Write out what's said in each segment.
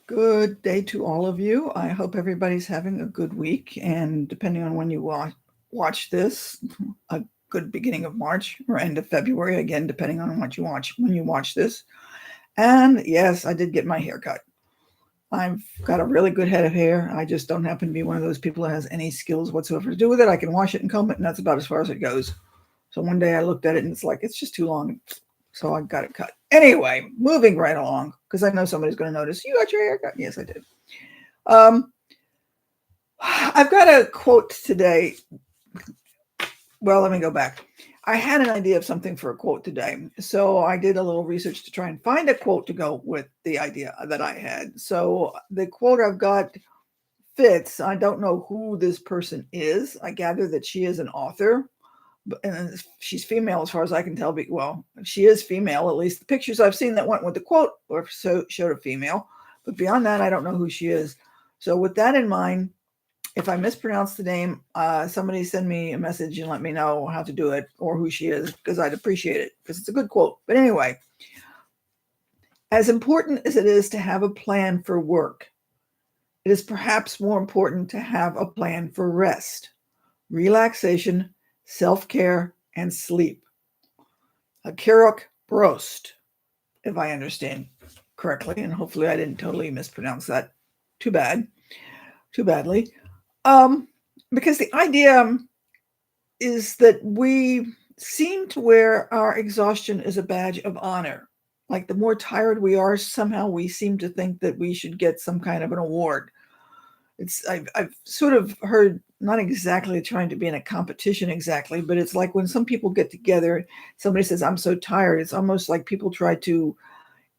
Good day to all of you. I hope everybody's having a good week, and depending on when you watch this, a good beginning of March or end of February, again, depending on what you watch when you watch this. And yes, I did get my hair cut. I've got a really good head of hair. I just don't happen to be one of those people that has any skills whatsoever to do with it. I can wash it and comb it, and that's about as far as it goes. So one day I looked at it and it's like, it's just too long. So I got it cut. Anyway, moving right along, because I know somebody's going to notice, you got your hair cut. Yes, I did. Um, I've got a quote today. Well, let me go back. I had an idea of something for a quote today. So I did a little research to try and find a quote to go with the idea that I had. So the quote I've got fits. I don't know who this person is. I gather that she is an author, and she's female as far as I can tell. Well, she is female. At least the pictures I've seen that went with the quote showed a female. But beyond that, I don't know who she is. So with that in mind, if I mispronounce the name, somebody send me a message and let me know how to do it or who she is, because I'd appreciate it, because it's a good quote. But anyway, as important as it is to have a plan for work, it is perhaps more important to have a plan for rest, relaxation, self-care, and sleep. Kirok Brost, if I understand correctly, and hopefully I didn't totally mispronounce that too badly. Because the idea is that we seem to wear our exhaustion as a badge of honor. Like the more tired we are, somehow we seem to think that we should get some kind of an award. I've sort of heard, not exactly trying to be in a competition exactly, but it's like when some people get together, somebody says, I'm so tired. It's almost like people try to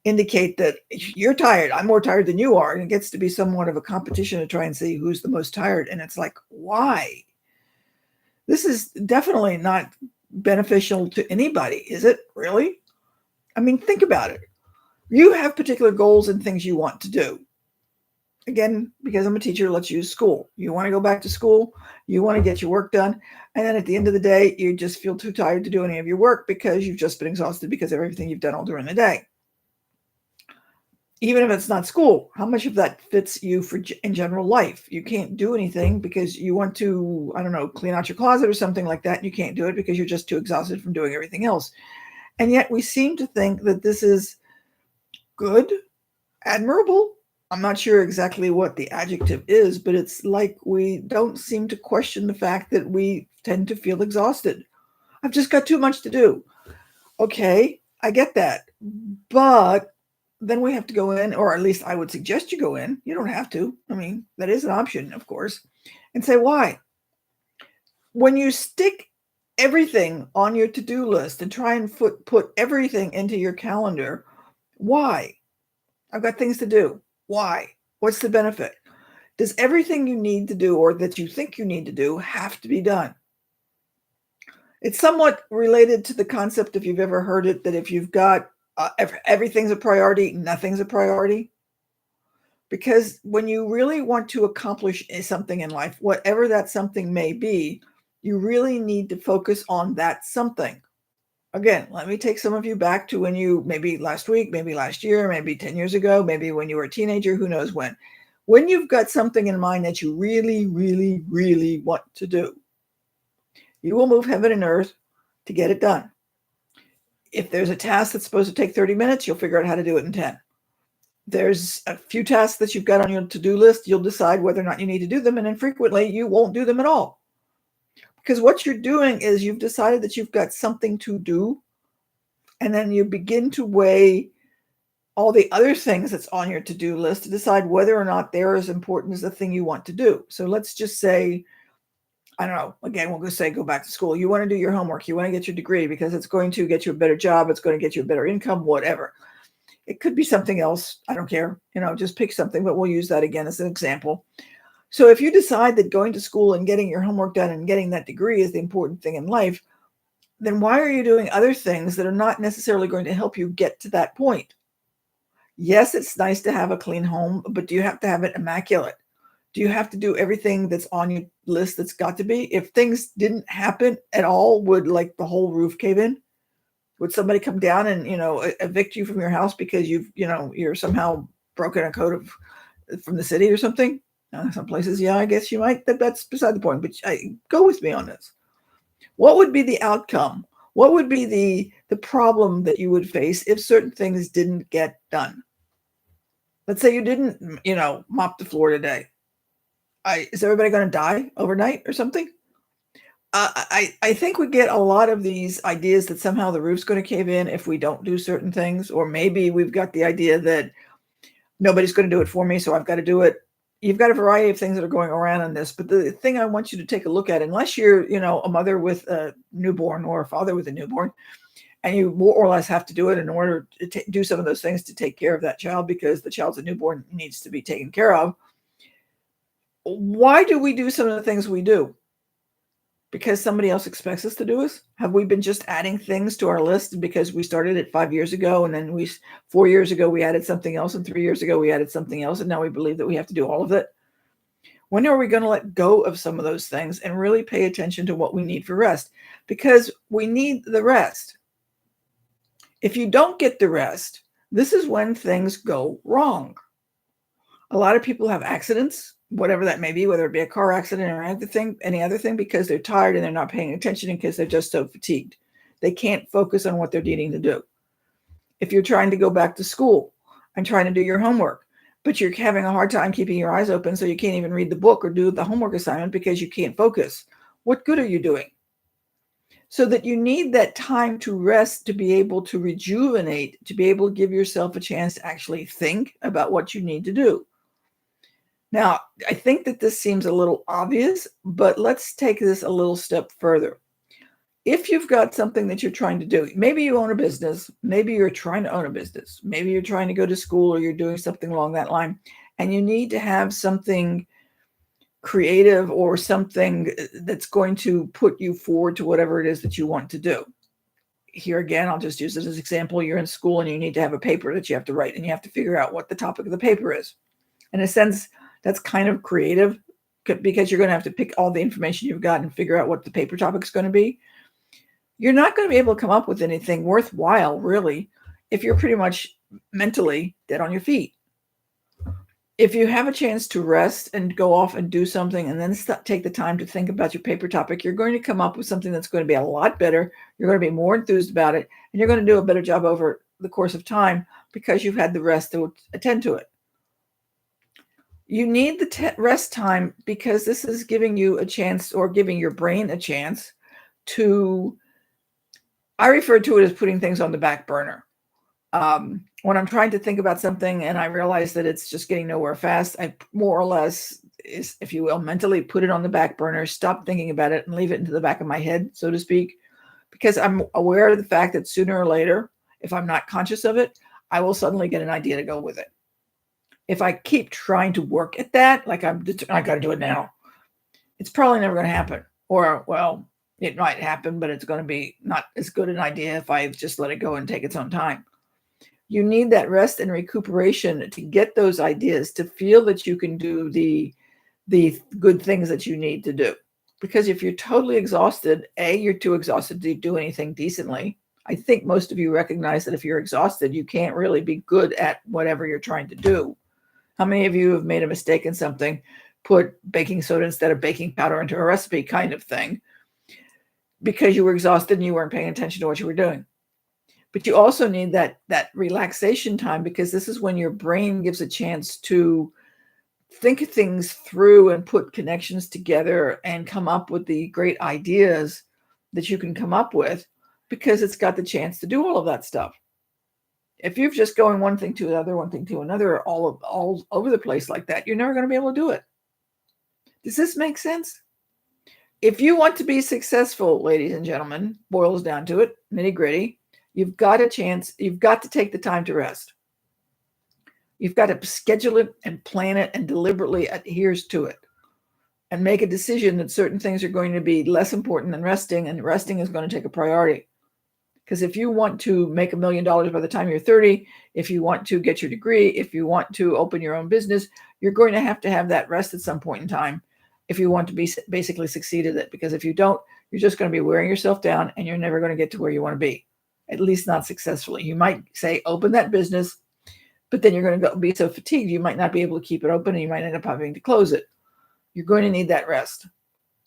indicate that you're tired, I'm more tired than you are. And it gets to be somewhat of a competition to try and see who's the most tired. And it's like, why? This is definitely not beneficial to anybody, is it really? I mean, think about it. You have particular goals and things you want to do. Again, because I'm a teacher, let's use school. You want to go back to school, you want to get your work done, and then at the end of the day, you just feel too tired to do any of your work because you've just been exhausted because of everything you've done all during the day. Even if it's not school, how much of that fits you for in general life? You can't do anything because you want to, I don't know, clean out your closet or something like that. You can't do it because you're just too exhausted from doing everything else. And yet we seem to think that this is good, admirable. I'm not sure exactly what the adjective is, but it's like we don't seem to question the fact that we tend to feel exhausted. I've just got too much to do. Okay, I get that. But then we have to go in, or at least I would suggest you go in. You don't have to. I mean, that is an option, of course, and say why. When you stick everything on your to-do list and try and put everything into your calendar, why? I've got things to do. Why? What's the benefit? Does everything you need to do or that you think you need to do have to be done? It's somewhat related to the concept, if you've ever heard it, that if you've got everything's a priority, nothing's a priority. Because when you really want to accomplish something in life, whatever that something may be, you really need to focus on that something. Again, let me take some of you back to when you, maybe last week, maybe last year, maybe 10 years ago, maybe when you were a teenager, who knows when. When you've got something in mind that you really, really, really want to do, you will move heaven and earth to get it done. If there's a task that's supposed to take 30 minutes, you'll figure out how to do it in 10. There's a few tasks that you've got on your to-do list, you'll decide whether or not you need to do them, and then frequently you won't do them at all. Because what you're doing is you've decided that you've got something to do, and then you begin to weigh all the other things that's on your to-do list to decide whether or not they're as important as the thing you want to do. So let's just say, I don't know, again, we'll just say go back to school. You want to do your homework. You want to get your degree because it's going to get you a better job. It's going to get you a better income, whatever. It could be something else. I don't care. Just pick something, but we'll use that again as an example. So if you decide that going to school and getting your homework done and getting that degree is the important thing in life, then why are you doing other things that are not necessarily going to help you get to that point? Yes, it's nice to have a clean home, but do you have to have it immaculate? Do you have to do everything that's on your list that's got to be? If things didn't happen at all, would like the whole roof cave in? Would somebody come down and, evict you from your house because you're somehow broken a code from the city or something. Some places, yeah, I guess you might. That's beside the point. But go with me on this. What would be the outcome? What would be the problem that you would face if certain things didn't get done? Let's say you didn't, mop the floor today. Is everybody going to die overnight or something? I think we get a lot of these ideas that somehow the roof's going to cave in if we don't do certain things, or maybe we've got the idea that nobody's going to do it for me, so I've got to do it. You've got a variety of things that are going around on this, but the thing I want you to take a look at, unless you're, a mother with a newborn or a father with a newborn, and you more or less have to do it in order to do some of those things to take care of that child because the child's a newborn needs to be taken care of. Why do we do some of the things we do? Because somebody else expects us to do it? Have we been just adding things to our list because we started it 5 years ago, and then 4 years ago we added something else, and 3 years ago we added something else, and now we believe that we have to do all of it? When are we going to let go of some of those things and really pay attention to what we need for rest? Because we need the rest. If you don't get the rest, this is when things go wrong. A lot of people have accidents, whatever that may be, whether it be a car accident or any other thing, because they're tired and they're not paying attention because they're just so fatigued. They can't focus on what they're needing to do. If you're trying to go back to school and trying to do your homework, but you're having a hard time keeping your eyes open, so you can't even read the book or do the homework assignment because you can't focus, what good are you doing? So that you need that time to rest, to be able to rejuvenate, to be able to give yourself a chance to actually think about what you need to do. Now, I think that this seems a little obvious, but let's take this a little step further. If you've got something that you're trying to do, maybe you own a business, maybe you're trying to own a business, maybe you're trying to go to school or you're doing something along that line, and you need to have something creative or something that's going to put you forward to whatever it is that you want to do. Here again, I'll just use it as an example. You're in school and you need to have a paper that you have to write, and you have to figure out what the topic of the paper is. In a sense, that's kind of creative because you're going to have to pick all the information you've got and figure out what the paper topic is going to be. You're not going to be able to come up with anything worthwhile, really, if you're pretty much mentally dead on your feet. If you have a chance to rest and go off and do something and then take the time to think about your paper topic, you're going to come up with something that's going to be a lot better. You're going to be more enthused about it, and you're going to do a better job over the course of time because you've had the rest to attend to it. You need the rest time because this is giving you a chance, or giving your brain a chance to, I refer to it as putting things on the back burner. When I'm trying to think about something and I realize that it's just getting nowhere fast, I more or less, if you will, mentally put it on the back burner, stop thinking about it and leave it into the back of my head, so to speak, because I'm aware of the fact that sooner or later, if I'm not conscious of it, I will suddenly get an idea to go with it. If I keep trying to work at that, like I got to do it now, it's probably never going to happen. Or, well, it might happen, but it's going to be not as good an idea if I just let it go and take its own time. You need that rest and recuperation to get those ideas, to feel that you can do the good things that you need to do. Because if you're totally exhausted, you're too exhausted to do anything decently. I think most of you recognize that if you're exhausted, you can't really be good at whatever you're trying to do. How many of you have made a mistake in something, put baking soda instead of baking powder into a recipe kind of thing, because you were exhausted and you weren't paying attention to what you were doing? But you also need that relaxation time, because this is when your brain gives a chance to think things through and put connections together and come up with the great ideas that you can come up with, because it's got the chance to do all of that stuff. If you're just going one thing to another, one thing to another, all over the place like that, you're never going to be able to do it. Does this make sense? If you want to be successful, ladies and gentlemen, boils down to it, nitty gritty, you've got to take the time to rest. You've got to schedule it and plan it and deliberately adhere to it and make a decision that certain things are going to be less important than resting, and resting is going to take a priority. Because if you want to make $1 million by the time you're 30, if you want to get your degree, if you want to open your own business, you're going to have that rest at some point in time if you want to be basically succeed at it. Because if you don't, you're just going to be wearing yourself down and you're never going to get to where you want to be, at least not successfully. You might say, open that business, but then you're going to be so fatigued, you might not be able to keep it open and you might end up having to close it. You're going to need that rest.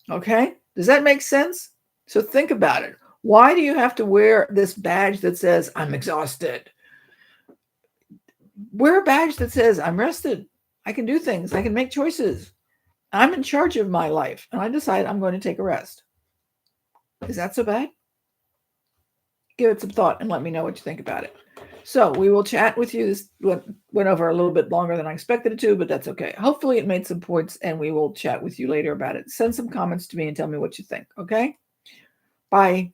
Okay? Does that make sense? So think about it. Why do you have to wear this badge that says, I'm exhausted? Wear a badge that says, I'm rested. I can do things. I can make choices. I'm in charge of my life, and I decide I'm going to take a rest. Is that so bad? Give it some thought and let me know what you think about it. So we will chat with you. This went over a little bit longer than I expected it to, but that's okay. Hopefully it made some points, and we will chat with you later about it. Send some comments to me and tell me what you think, okay? Bye.